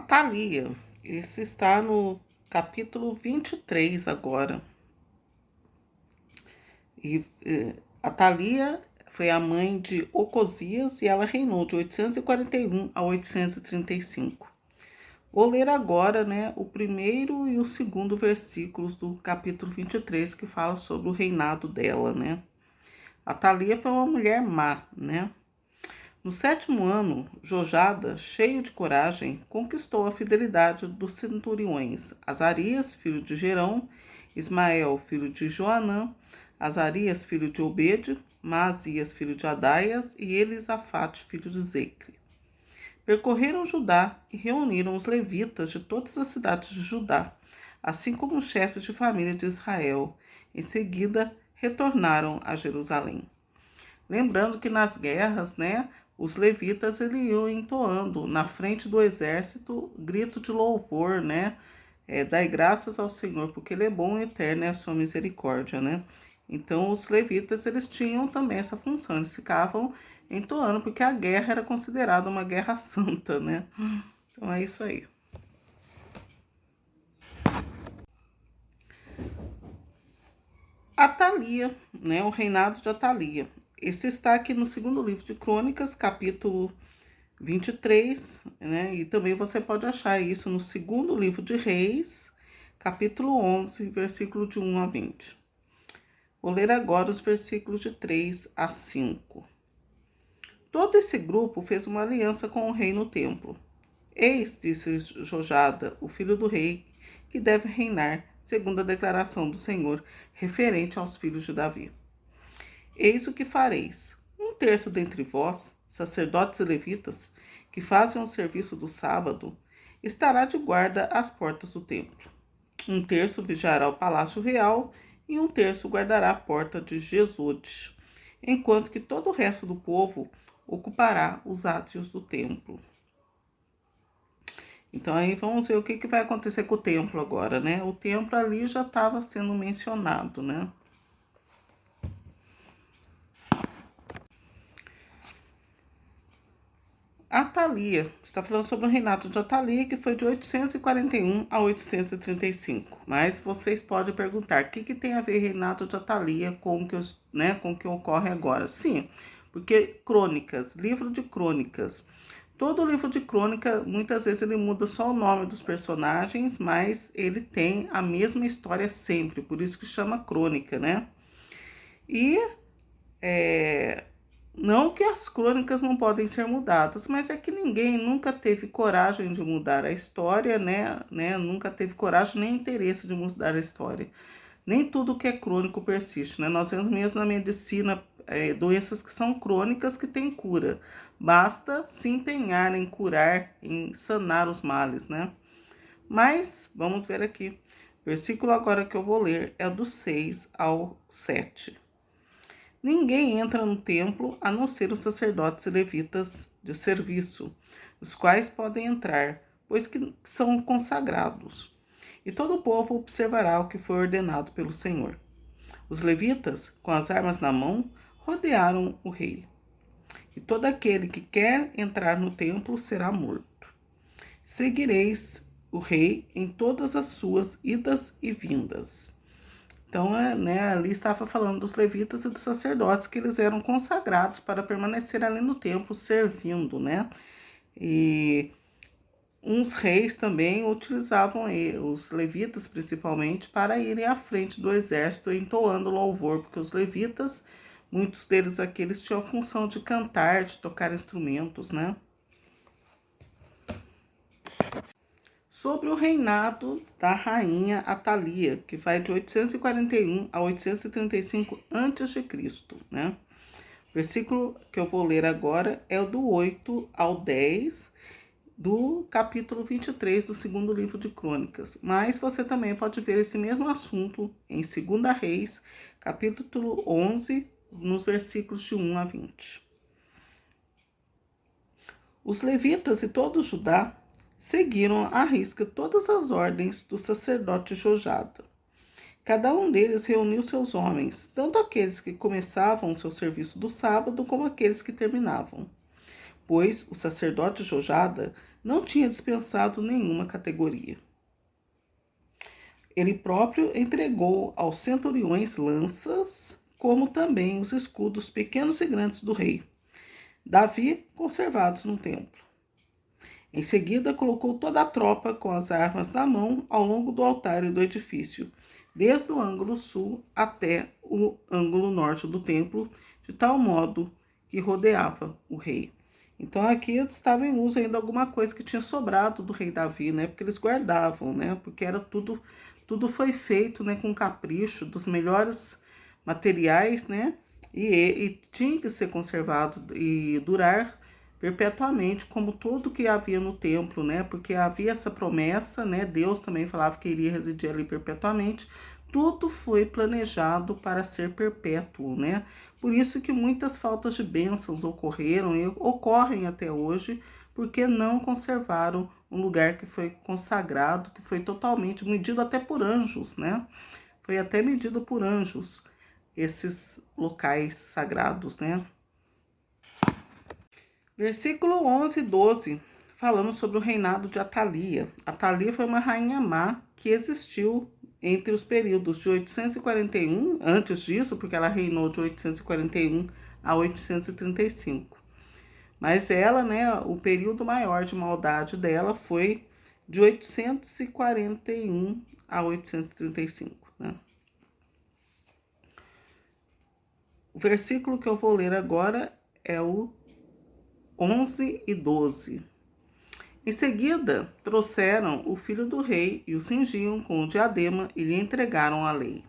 Atalia, isso está no capítulo 23 agora. E Atalia foi a mãe de Ocosias e ela reinou de 841 a 835. Vou ler agora, o primeiro e o segundo versículos do capítulo 23, que fala sobre o reinado dela, Atalia foi uma mulher má, No 7º ano, Jojada, cheio de coragem, conquistou a fidelidade dos centuriões Azarias, filho de Gerão, Ismael, filho de Joanã, Azarias, filho de Obede, Maasias, filho de Adaias, e Elisafate, filho de Zecre. Percorreram Judá e reuniram os levitas de todas as cidades de Judá, assim como os chefes de família de Israel. Em seguida, retornaram a Jerusalém. Lembrando que nas guerras, os levitas iam entoando na frente do exército grito de louvor, dai graças ao Senhor, porque Ele é bom e eterno é a sua misericórdia, Então, os levitas, eles tinham também essa função, eles ficavam entoando, porque a guerra era considerada uma guerra santa, Então, é isso aí. Atalia, o reinado de Atalia. Esse está aqui no segundo livro de Crônicas, capítulo 23, E também você pode achar isso no segundo livro de Reis, capítulo 11, versículo de 1 a 20. Vou ler agora os versículos de 3 a 5. Todo esse grupo fez uma aliança com o rei no templo. Eis, disse Jojada, o filho do rei, que deve reinar, segundo a declaração do Senhor, referente aos filhos de Davi. Eis o que fareis. 1/3 dentre vós, sacerdotes e levitas, que fazem o serviço do sábado, estará de guarda às portas do templo. 1/3 vigiará o palácio real e 1/3 guardará a porta de Jesode, enquanto que todo o resto do povo ocupará os átrios do templo. Então aí vamos ver o que vai acontecer com o templo agora, O templo ali já estava sendo mencionado, Atalia, está falando sobre o reinado de Atalia, que foi de 841 a 835. Mas vocês podem perguntar, o que tem a ver o reinado de Atalia com o que ocorre agora? Sim, porque crônicas, livro de crônicas. Todo livro de crônica, muitas vezes ele muda só o nome dos personagens, mas ele tem a mesma história sempre, por isso que chama crônica, E não que as crônicas não podem ser mudadas, mas é que ninguém nunca teve coragem de mudar a história, Nunca teve coragem nem interesse de mudar a história. Nem tudo que é crônico persiste, Nós vemos mesmo na medicina doenças que são crônicas que têm cura. Basta se empenhar em curar, em sanar os males, Mas, vamos ver aqui. O versículo agora que eu vou ler é do 6 ao 7. Ninguém entra no templo a não ser os sacerdotes e levitas de serviço, os quais podem entrar, pois que são consagrados. E todo o povo observará o que foi ordenado pelo Senhor. Os levitas, com as armas na mão, rodearam o rei. E todo aquele que quer entrar no templo será morto. Seguireis o rei em todas as suas idas e vindas. Então, ali estava falando dos levitas e dos sacerdotes, que eles eram consagrados para permanecer ali no templo servindo, E uns reis também utilizavam os levitas, principalmente, para irem à frente do exército entoando louvor, porque os levitas, muitos deles aqui, eles tinham a função de cantar, de tocar instrumentos, Sobre o reinado da rainha Atalia, que vai de 841 a 835 a.C., O versículo que eu vou ler agora é o do 8 ao 10 do capítulo 23 do segundo livro de Crônicas. Mas você também pode ver esse mesmo assunto em 2 Reis, capítulo 11, nos versículos de 1 a 20. Os levitas e todo Judá seguiram à risca todas as ordens do sacerdote Jojada. Cada um deles reuniu seus homens, tanto aqueles que começavam o seu serviço do sábado como aqueles que terminavam. pois o sacerdote Jojada não tinha dispensado nenhuma categoria. Ele próprio entregou aos centuriões lanças, como também os escudos pequenos e grandes do rei Davi, conservados no templo. Em seguida, colocou toda a tropa com as armas na mão ao longo do altar e do edifício, desde o ângulo sul até o ângulo norte do templo, de tal modo que rodeava o rei. Então aqui estava em uso ainda alguma coisa que tinha sobrado do rei Davi, né? Porque eles guardavam, né? Porque era tudo foi feito, né, com capricho, dos melhores materiais, né? E tinha que ser conservado e durar perpetuamente, como tudo que havia no templo, né? Porque havia essa promessa, né? Deus também falava que iria residir ali perpetuamente. Tudo foi planejado para ser perpétuo, né? Por isso que muitas faltas de bênçãos ocorreram e ocorrem até hoje, porque não conservaram um lugar que foi consagrado, que foi totalmente medido até por anjos, né? Foi até medido por anjos esses locais sagrados, né? Versículo 11 e 12, falando sobre o reinado de Atalia. Atalia foi uma rainha má que existiu entre os períodos de 841, antes disso, porque ela reinou de 841 a 835. Mas ela, né, o período maior de maldade dela foi de 841 a 835, né? O versículo que eu vou ler agora é o 11 e 12. Em seguida, trouxeram o filho do rei e o cingiam com o diadema e lhe entregaram a lei.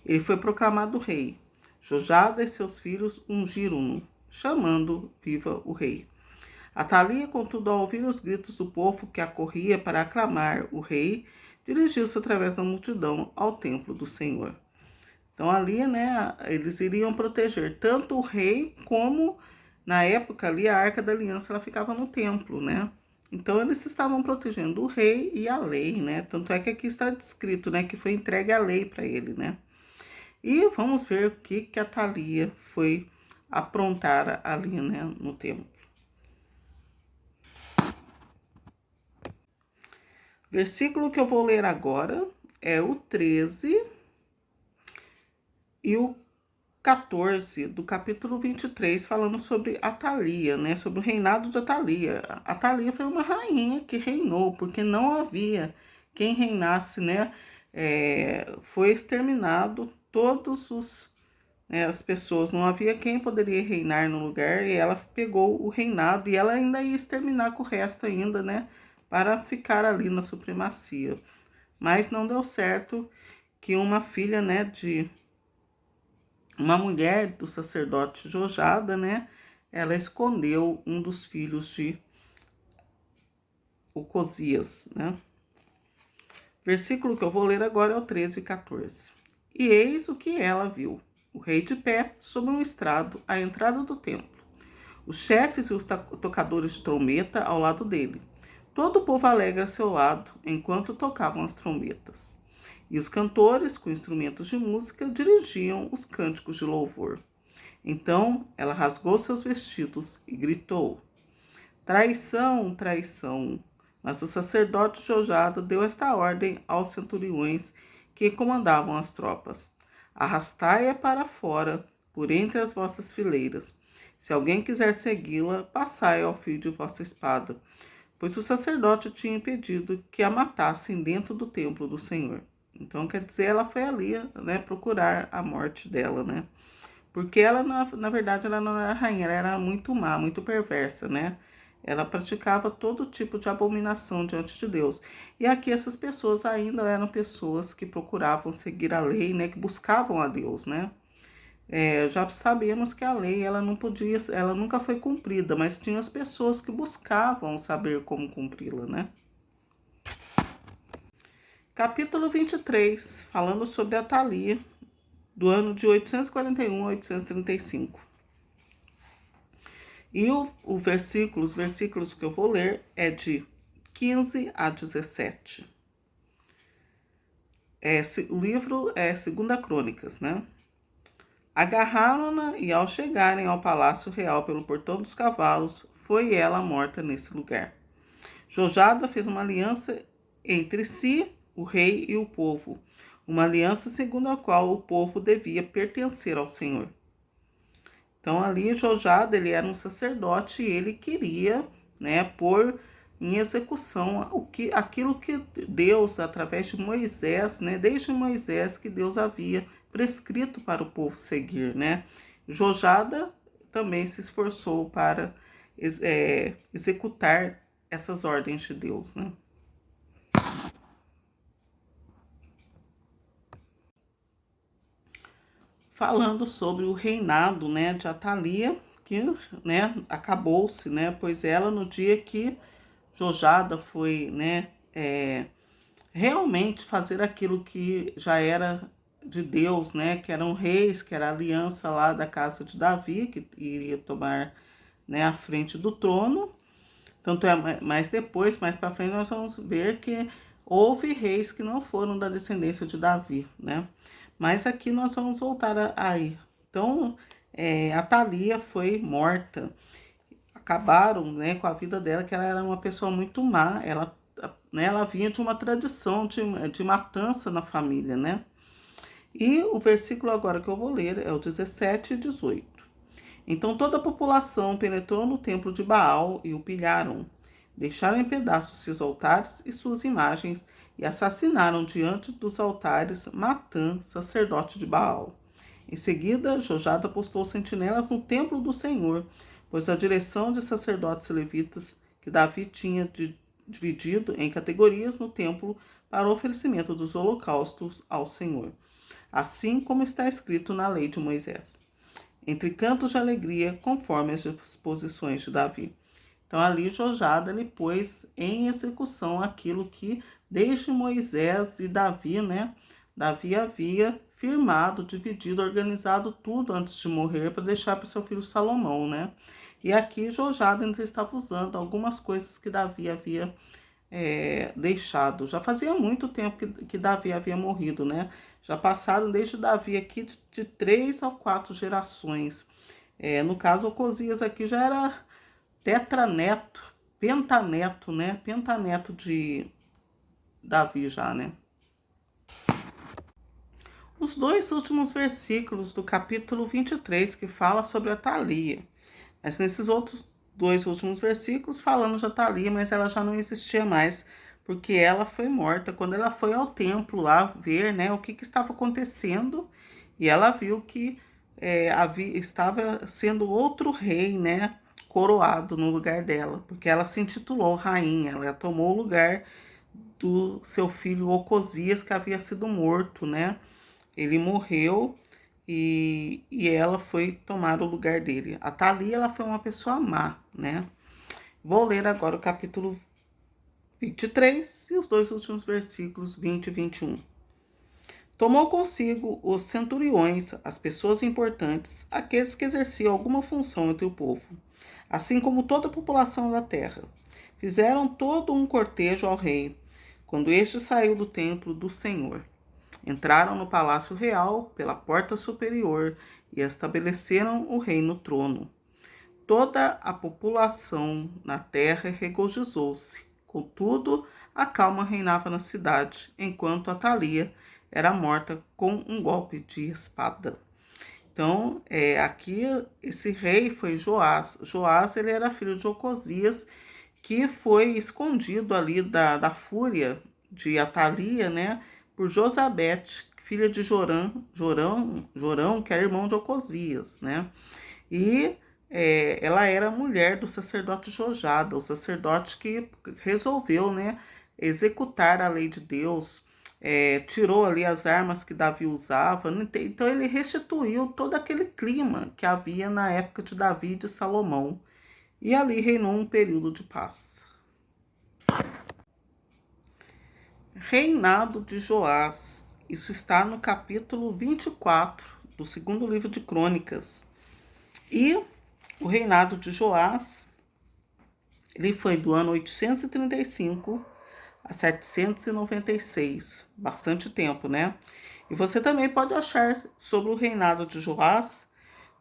Ele foi proclamado rei. Jojada e seus filhos ungiram-no, chamando viva o rei. Atalia, contudo, ao ouvir os gritos do povo que acorria para aclamar o rei, dirigiu-se através da multidão ao templo do Senhor. Então ali, né, eles iriam proteger tanto o rei como, na época ali, a Arca da Aliança ela ficava no templo, né? Então eles estavam protegendo o rei e a lei, né? Tanto é que aqui está descrito, né, que foi entregue a lei para ele, né? E vamos ver o que a Thalia foi aprontar ali, né, no templo. Versículo que eu vou ler agora é o 13 e o 14 do capítulo 23, falando sobre Atalia, né? Sobre o reinado de Atalia. Atalia foi uma rainha que reinou, porque não havia quem reinasse, né? Foi exterminado todos as pessoas, não havia quem poderia reinar no lugar, e ela pegou o reinado, e ela ainda ia exterminar com o resto ainda, né? Para ficar ali na supremacia. Mas não deu certo que uma filha, né, de uma mulher do sacerdote Jojada, né? Ela escondeu um dos filhos de Ocosias, né? Versículo que eu vou ler agora é o 13 e 14. E eis o que ela viu: o rei de pé sobre um estrado à entrada do templo, os chefes e os tocadores de trombeta ao lado dele. Todo o povo alegre a seu lado, enquanto tocavam as trombetas. E os cantores, com instrumentos de música, dirigiam os cânticos de louvor. Então ela rasgou seus vestidos e gritou: traição, traição! Mas o sacerdote Jojada deu esta ordem aos centuriões que comandavam as tropas: arrastai-a para fora, por entre as vossas fileiras. Se alguém quiser segui-la, passai ao fio de vossa espada. Pois o sacerdote tinha impedido que a matassem dentro do templo do Senhor. Então, quer dizer, ela foi ali, né, procurar a morte dela, né? Porque ela, na verdade, ela não era rainha, ela era muito má, muito perversa, né? Ela praticava todo tipo de abominação diante de Deus. E aqui essas pessoas ainda eram pessoas que procuravam seguir a lei, né? Que buscavam a Deus, né? Já sabemos que a lei ela não podia, ela nunca foi cumprida, mas tinha as pessoas que buscavam saber como cumpri-la, né? Capítulo 23, falando sobre a Thalia, do ano de 841 a 835. E os versículos que eu vou ler é de 15 a 17. O livro é 2 Crônicas, né? Agarraram-na e, ao chegarem ao palácio real pelo portão dos cavalos, foi ela morta nesse lugar. Jojada fez uma aliança entre si, o rei e o povo, uma aliança segundo a qual o povo devia pertencer ao Senhor. Então ali Jojada, ele era um sacerdote e ele queria, né, pôr em execução aquilo que Deus, através de Moisés, né, desde Moisés, que Deus havia prescrito para o povo seguir, né. Jojada também se esforçou para executar essas ordens de Deus, né. Falando sobre o reinado, né, de Atalia, que, né, acabou-se, né, pois ela, no dia que Jojada foi, né, realmente fazer aquilo que já era de Deus, né, que eram reis, que era a aliança lá da casa de Davi, que iria tomar, né, a frente do trono. Tanto é, mas depois, mais para frente, nós vamos ver que houve reis que não foram da descendência de Davi, né? Mas aqui nós vamos voltar aí. Então, Atalia foi morta. Acabaram, né, com a vida dela, que ela era uma pessoa muito má. Ela, né, ela vinha de uma tradição de matança na família, né? E o versículo agora que eu vou ler é o 17 e 18. Então toda a população penetrou no templo de Baal e o pilharam. Deixaram em pedaços seus altares e suas imagens e assassinaram diante dos altares Matã, sacerdote de Baal. Em seguida, Jojada postou sentinelas no templo do Senhor, pois a direção de sacerdotes e levitas que Davi tinha dividido em categorias no templo para o oferecimento dos holocaustos ao Senhor, assim como está escrito na lei de Moisés, entre cantos de alegria, conforme as disposições de Davi. Então, ali Jojada, ele pôs em execução aquilo que, desde Moisés e Davi, né, Davi havia firmado, dividido, organizado tudo antes de morrer para deixar para o seu filho Salomão, né? E aqui Jojada ainda estava usando algumas coisas que Davi havia deixado. Já fazia muito tempo que Davi havia morrido, né? Já passaram desde Davi aqui de 3 a 4 gerações. No caso, Ocosias aqui já era tetraneto, pentaneto, né? Pentaneto de Davi já, né? Os dois últimos versículos do capítulo 23, que fala sobre a Thalia. Mas nesses outros dois últimos versículos falando de Atalia, mas ela já não existia mais, porque ela foi morta quando ela foi ao templo lá ver, né, o que estava acontecendo, e ela viu que estava sendo outro rei, né, coroado no lugar dela, porque ela se intitulou rainha, ela tomou o lugar do seu filho Ocosias, que havia sido morto, né? Ele morreu e ela foi tomar o lugar dele. A Thalia, ela foi uma pessoa má, né? Vou ler agora o capítulo 23 e os dois últimos versículos 20 e 21. Tomou consigo os centuriões, as pessoas importantes, aqueles que exerciam alguma função entre o povo, assim como toda a população da terra. Fizeram todo um cortejo ao rei, quando este saiu do templo do Senhor. Entraram no palácio real pela porta superior e estabeleceram o rei no trono. Toda a população na terra regozijou-se. Contudo, a calma reinava na cidade, enquanto Atalia era morta com um golpe de espada. Então, aqui esse rei foi Joás. Joás, ele era filho de Ocosias, que foi escondido ali da fúria de Atalia, né, por Josabete, filha de Jorão, que era irmão de Ocosias, né? E ela era mulher do sacerdote Jojada, o sacerdote que resolveu, né, executar a lei de Deus, tirou ali as armas que Davi usava, então ele restituiu todo aquele clima que havia na época de Davi e de Salomão, e ali reinou um período de paz. Reinado de Joás. Isso está no capítulo 24 do segundo livro de Crônicas. E o reinado de Joás, ele foi do ano 835 a 796. Bastante tempo, né? E você também pode achar sobre o reinado de Joás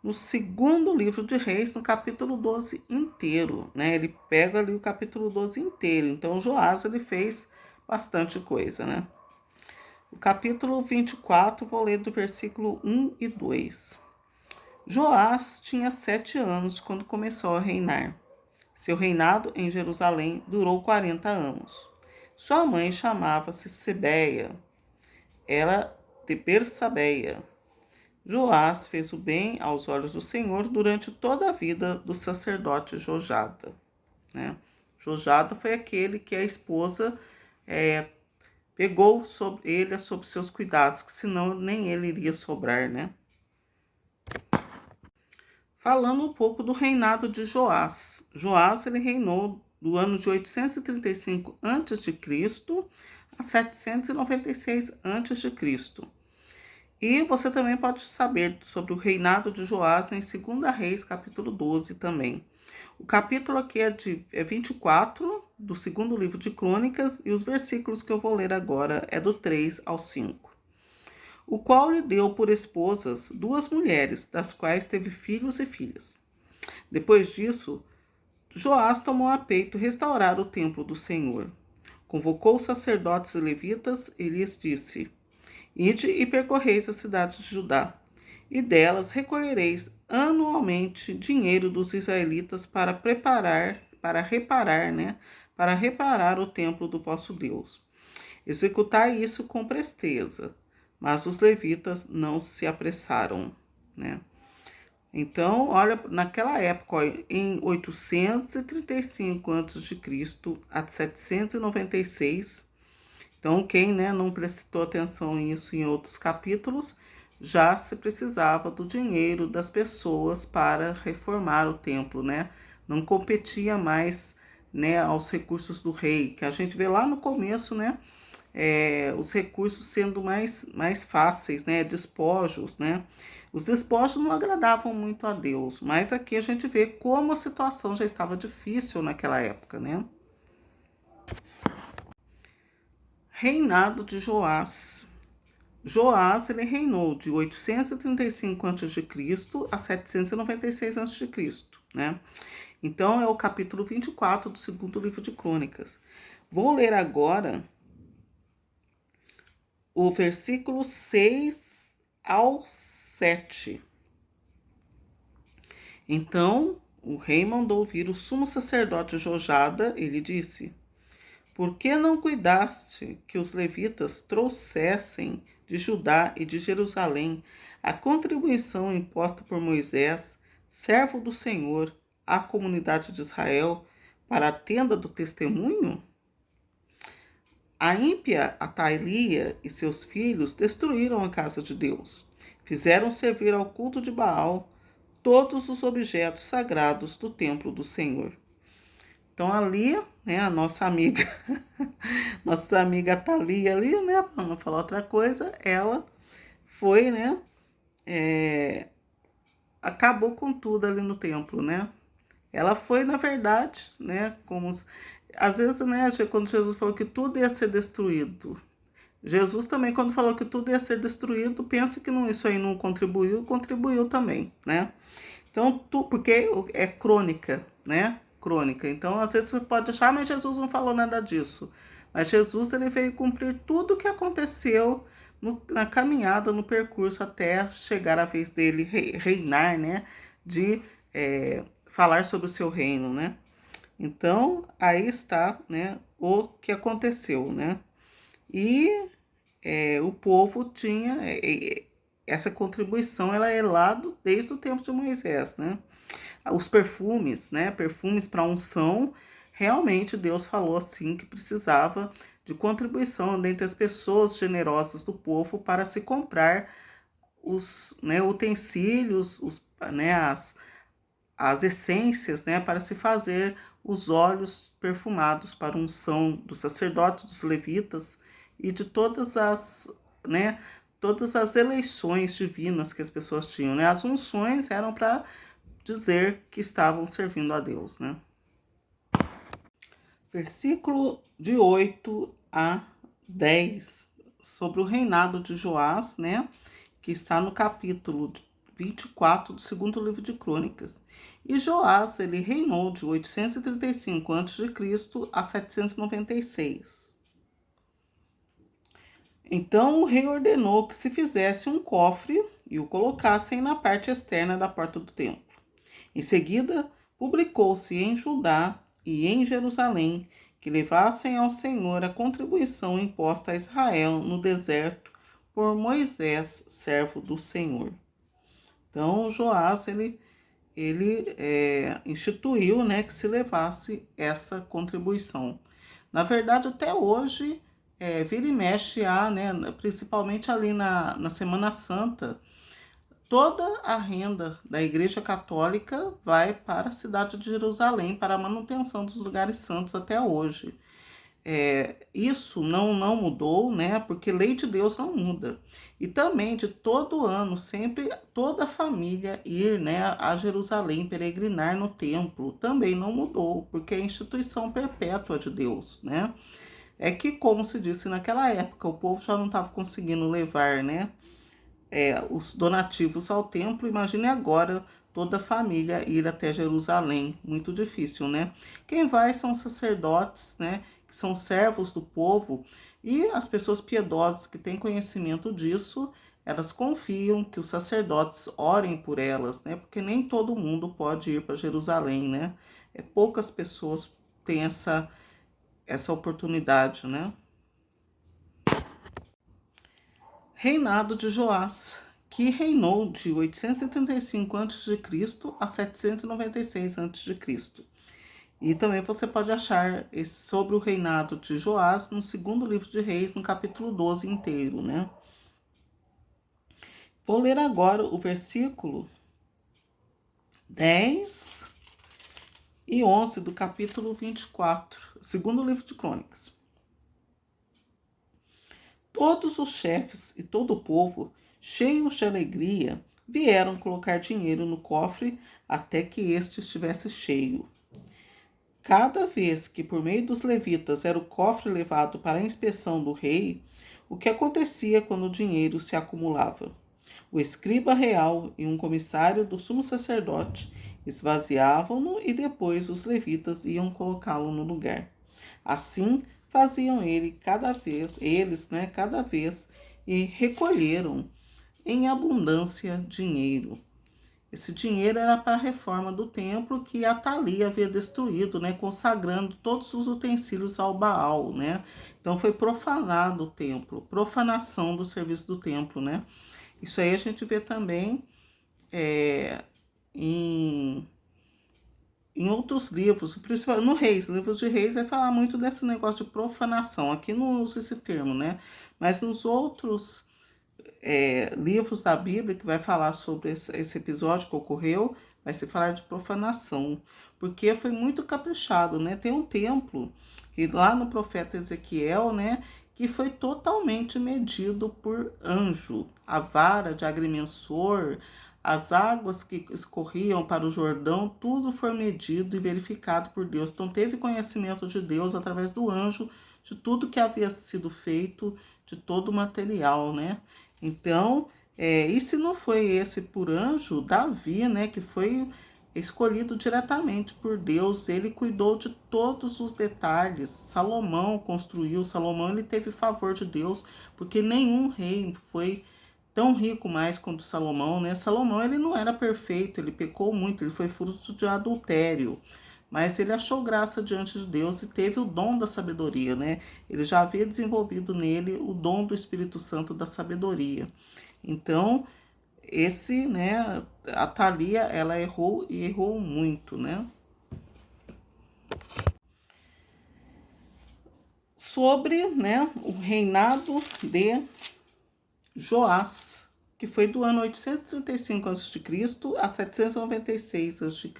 no segundo livro de Reis, no capítulo 12 inteiro, né? Ele pega ali o capítulo 12 inteiro. Então, Joás, ele fez bastante coisa, né? O capítulo 24, vou ler do versículo 1 e 2. Joás tinha 7 anos quando começou a reinar. Seu reinado em Jerusalém durou 40 anos. Sua mãe chamava-se Sebeia, ela de Bersabeia. Joás fez o bem aos olhos do Senhor durante toda a vida do sacerdote Jojada, né? Jojada foi aquele que a esposa pegou sobre ele sob seus cuidados, que senão nem ele iria sobrar, né? Falando um pouco do reinado de Joás. Joás, ele reinou do ano de 835 a.C. a 796 a.C. E você também pode saber sobre o reinado de Joás em 2 Reis, capítulo 12 também. O capítulo aqui é 24 do segundo livro de Crônicas e os versículos que eu vou ler agora é do 3 ao 5. O qual lhe deu por esposas 2 mulheres, das quais teve filhos e filhas. Depois disso, Joás tomou a peito restaurar o templo do Senhor. Convocou os sacerdotes e levitas e lhes disse: Ide e percorreis as cidades de Judá, e delas recolhereis anualmente dinheiro dos israelitas para reparar o templo do vosso Deus. Executai isso com presteza. Mas os levitas não se apressaram, né? Então, olha, naquela época, ó, em 835 a.C. a 796, então quem, né, não prestou atenção nisso em outros capítulos, já se precisava do dinheiro das pessoas para reformar o templo, né? Não competia mais, né, aos recursos do rei, que a gente vê lá no começo, né? Os recursos sendo mais fáceis, né? Despojos, né? Os despojos não agradavam muito a Deus, mas aqui a gente vê como a situação já estava difícil naquela época, né? Reinado de Joás. Joás, ele reinou de 835 a.C. a 796 a.C., né? Então, é o capítulo 24 do segundo livro de Crônicas. Vou ler agora o versículo 6 ao 7. Então, o rei mandou vir o sumo sacerdote Jojada, ele disse: Por que não cuidaste que os levitas trouxessem de Judá e de Jerusalém a contribuição imposta por Moisés, servo do Senhor, à comunidade de Israel, para a tenda do testemunho? A ímpia Atalia e seus filhos destruíram a casa de Deus. Fizeram servir ao culto de Baal todos os objetos sagrados do templo do Senhor. Então ali, né, a nossa amiga, nossa amiga Thalia ali, né, para não falar outra coisa, ela foi, né, acabou com tudo ali no templo, né? Ela foi, na verdade, né, às vezes, né, quando Jesus falou que tudo ia ser destruído, Jesus também, quando falou que tudo ia ser destruído, pensa que não, isso aí não contribuiu também, né? Então, porque é crônica, né? Crônica. Então, às vezes você pode achar, mas Jesus não falou nada disso. Mas Jesus, ele veio cumprir tudo o que aconteceu na caminhada, no percurso, até chegar a vez dele reinar, né? De falar sobre o seu reino, né? Então, aí está, né, o que aconteceu, né? E o povo tinha essa contribuição, ela é lá desde o tempo de Moisés, né? Os perfumes, né? Perfumes para unção, realmente Deus falou assim que precisava de contribuição dentre as pessoas generosas do povo para se comprar os, né, utensílios, né, as essências, né, para se fazer os óleos perfumados para unção dos sacerdotes, dos levitas e de todas as, né, todas as eleições divinas que as pessoas tinham, né? As unções eram para dizer que estavam servindo a Deus, né? Versículo de 8 a 10 sobre o reinado de Joás, né? Que está no capítulo 24 do segundo livro de Crônicas. E Joás, ele reinou de 835 a.C. a 796. Então o rei ordenou que se fizesse um cofre e o colocassem na parte externa da porta do templo. Em seguida, publicou-se em Judá e em Jerusalém que levassem ao Senhor a contribuição imposta a Israel no deserto por Moisés, servo do Senhor. Então, Joás, ele instituiu, né, que se levasse essa contribuição. Na verdade, até hoje, vira e mexe, né, principalmente ali na Semana Santa, toda a renda da Igreja Católica vai para a cidade de Jerusalém, para a manutenção dos lugares santos até hoje. Isso não mudou, né? Porque lei de Deus não muda. E também de todo ano, sempre toda a família ir, né, a Jerusalém, peregrinar no templo, também não mudou, porque é a instituição perpétua de Deus, né? É que, como se disse naquela época, o povo já não estava conseguindo levar, né, os donativos ao templo. Imagine agora toda a família ir até Jerusalém, muito difícil, né? Quem vai são os sacerdotes, né, que são servos do povo, e as pessoas piedosas que têm conhecimento disso, elas confiam que os sacerdotes orem por elas, né? Porque nem todo mundo pode ir para Jerusalém, né? Poucas pessoas têm essa oportunidade, né? Reinado de Joás, que reinou de 835 a.C. a 796 a.C. E também você pode achar sobre o reinado de Joás no segundo livro de Reis, no capítulo 12 inteiro, né? Vou ler agora o versículo 10 e 11 do capítulo 24, segundo livro de Crônicas. Todos os chefes e todo o povo, cheios de alegria, vieram colocar dinheiro no cofre até que este estivesse cheio. Cada vez que por meio dos levitas era o cofre levado para a inspeção do rei, o que acontecia quando o dinheiro se acumulava? O escriba real e um comissário do sumo sacerdote esvaziavam-no e depois os levitas iam colocá-lo no lugar. Assim faziam eles, né, cada vez, e recolheram em abundância dinheiro. Esse dinheiro era para a reforma do templo que Atalia havia destruído, né, consagrando todos os utensílios ao Baal, né? Então foi profanado o templo, profanação do serviço do templo, né? Isso aí a gente vê também em outros livros, principalmente no Reis, livros de Reis vai falar muito desse negócio de profanação. Aqui não usa esse termo, né? Mas nos outros livros da Bíblia que vai falar sobre esse episódio que ocorreu, vai se falar de profanação, porque foi muito caprichado, né? Tem um templo que lá no profeta Ezequiel, né, que foi totalmente medido por anjo, a vara de agrimensor, as águas que escorriam para o Jordão, tudo foi medido e verificado por Deus. Então teve conhecimento de Deus através do anjo de tudo que havia sido feito, de todo o material, né? Então, e se não foi esse por anjo, Davi, né, que foi escolhido diretamente por Deus, ele cuidou de todos os detalhes. Salomão construiu, Salomão ele teve favor de Deus, porque nenhum rei foi tão rico mais quanto Salomão, né? Salomão ele não era perfeito, ele pecou muito, ele foi fruto de adultério. Mas ele achou graça diante de Deus e teve o dom da sabedoria, né? Ele já havia desenvolvido nele o dom do Espírito Santo da sabedoria. Então, a Thalia, ela errou e errou muito, né? Sobre, né, o reinado de Joás, que foi do ano 835 a.C. a 796 a.C.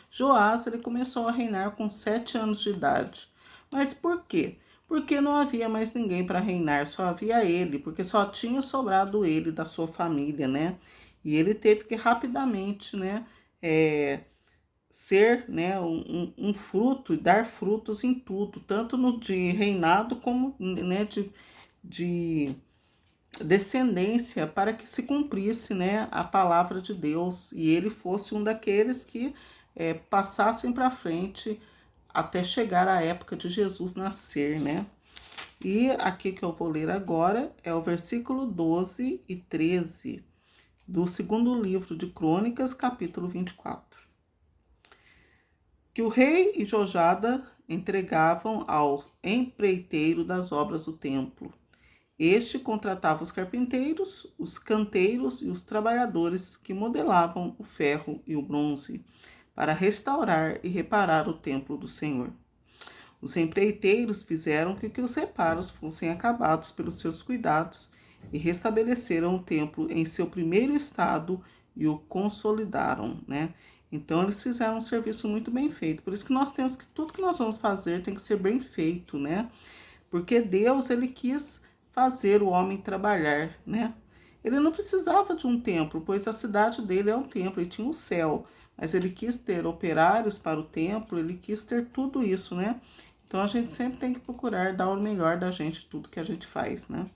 Joás, ele começou a reinar com 7 anos de idade. Mas por quê? Porque não havia mais ninguém para reinar, só havia ele, porque só tinha sobrado ele da sua família, né? E ele teve que rapidamente, né, ser, né, um fruto e dar frutos em tudo, tanto no de reinado como, né, de descendência para que se cumprisse, né, a palavra de Deus e ele fosse um daqueles que passassem para frente até chegar a época de Jesus nascer, né? E aqui que eu vou ler agora é o versículo 12 e 13 do segundo livro de Crônicas, capítulo 24. Que o rei e Jojada entregavam ao empreiteiro das obras do templo. Este contratava os carpinteiros, os canteiros e os trabalhadores que modelavam o ferro e o bronze para restaurar e reparar o templo do Senhor. Os empreiteiros fizeram que os reparos fossem acabados pelos seus cuidados e restabeleceram o templo em seu primeiro estado e o consolidaram, né? Então eles fizeram um serviço muito bem feito. Por isso que nós temos que tudo que nós vamos fazer tem que ser bem feito, né? Porque Deus, ele quis fazer o homem trabalhar, né? Ele não precisava de um templo, pois a cidade dele é um templo, ele tinha o céu, mas ele quis ter operários para o templo, ele quis ter tudo isso, né? Então a gente sempre tem que procurar dar o melhor da gente tudo que a gente faz, né?